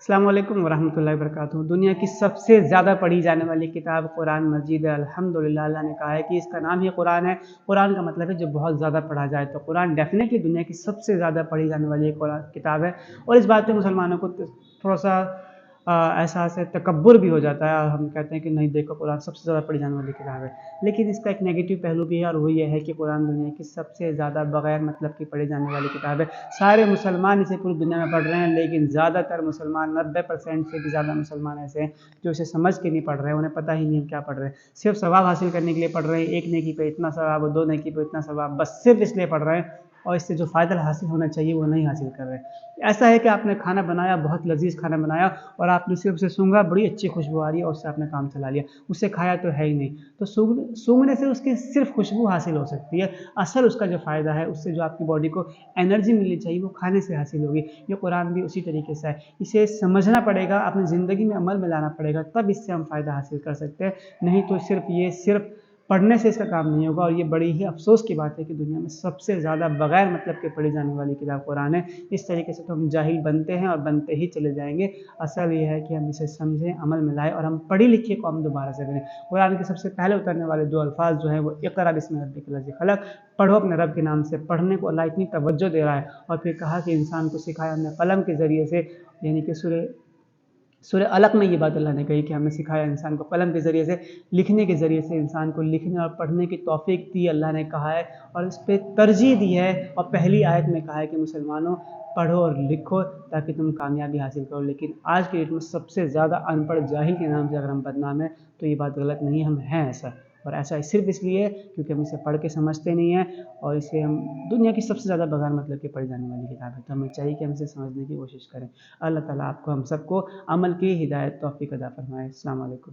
अस्सलाम वालेकुम वरहमतुल्लाहि वबरकातुहू। दुनिया की सबसे ज़्यादा पढ़ी जाने वाली किताब कुरान मजीद है। अल्हम्दुलिल्लाह, अल्लाह ने कहा है कि इसका नाम ही कुरान है। कुरान का मतलब है जो बहुत ज़्यादा पढ़ा जाए। तो कुरान डेफिनेटली दुनिया की सबसे ज़्यादा पढ़ी जाने वाली एक किताब है। और इस बात पे मुसलमानों को थोड़ा सा एहसास है, तकब्बुर भी हो जाता है। और हम कहते हैं कि नहीं, देखो कुरान सबसे ज़्यादा पढ़ी जाने वाली किताब है। लेकिन इसका एक नेगेटिव पहलू भी है, और वो ये है कि कुरान दुनिया की सबसे ज़्यादा बग़ैर मतलब की पढ़ी जाने वाली किताब है। सारे मुसलमान इसे पूरी दुनिया में पढ़ रहे हैं, लेकिन ज़्यादातर मुसलमान 90% से भी ज़्यादा मुसलमान ऐसे हैं जो इसे समझ के नहीं पढ़ रहे हैं। उन्हें पता ही नहीं हम क्या पढ़ रहे हैं। सिर्फ सवाब हासिल करने के लिए पढ़ रहे हैं। एक नेकी पे इतना सवाब और 2 नेकी पे इतना सवाब, बस सिर्फ इसलिए पढ़ रहे हैं, और इससे जो फ़ायदा हासिल होना चाहिए वो नहीं हासिल कर रहे हैं। ऐसा है कि आपने खाना बनाया, बहुत लजीज खाना बनाया, और आपने सिर्फ उसे सूंघा, बड़ी अच्छी खुशबू आ रही है, और उससे आपने काम चला लिया। उसे खाया तो है ही नहीं। तो सूंघने से उसकी सिर्फ खुशबू हासिल हो सकती है। असल उसका जो फ़ायदा है, उससे जो आपकी बॉडी को एनर्जी मिलनी चाहिए, वो खाने से हासिल होगी। ये कुरान भी उसी तरीके से है। इसे समझना पड़ेगा, अपनी ज़िंदगी में अमल में लाना पड़ेगा, तब इससे हम फ़ायदा हासिल कर सकते हैं। नहीं तो सिर्फ पढ़ने से इसका काम नहीं होगा। और ये बड़ी ही अफसोस की बात है कि दुनिया में सबसे ज़्यादा बग़ैर मतलब के पढ़ी जाने वाली किताब कुरान है। इस तरीके से तो हम जाहिल बनते हैं और बनते ही चले जाएंगे। असल ये है कि हम इसे समझें, अमल में लाएँ, और हम पढ़ी लिखी कौम दोबारा से बनें। कुरान के सबसे पहले उतरने वाले 2 अल्फाज जो हैं वो इक़रा बिस्मि रब्बिकल लज़ी खलक़, पढ़ो अपने रब के नाम से। पढ़ने को अल्लाह इतनी तवज्जो दे रहा है, और फिर कहा कि इंसान को सिखाया हमने कलम के ज़रिए से, यानी कि सूरह अलक़ में ये बात अल्लाह ने कही कि हमने सिखाया इंसान को कलम के ज़रिए से, लिखने के ज़रिए से इंसान को लिखने और पढ़ने की तौफ़ीक दी अल्लाह ने कहा है, और इस पे तरजीह दी है। और पहली आयत में कहा है कि मुसलमानों, पढ़ो और लिखो ताकि तुम कामयाबी हासिल करो। लेकिन आज के डेट में सबसे ज़्यादा अनपढ़ जाहिल के नाम से अगर हम बदनाम हैं, तो ये बात गलत नहीं है, हम हैं ऐसा। और ऐसा सिर्फ इसलिए क्योंकि हम इसे पढ़ के समझते नहीं हैं, और इसे हम दुनिया की सबसे ज़्यादा बग़ैर मतलब के पढ़ी जाने वाली किताब है। तो हमें चाहिए कि हम इसे समझने की कोशिश करें। अल्लाह ताला आपको, हम सबको अमल की हिदायत तौफ़ीक अता फ़रमाए। अस्सलाम वालेकुम।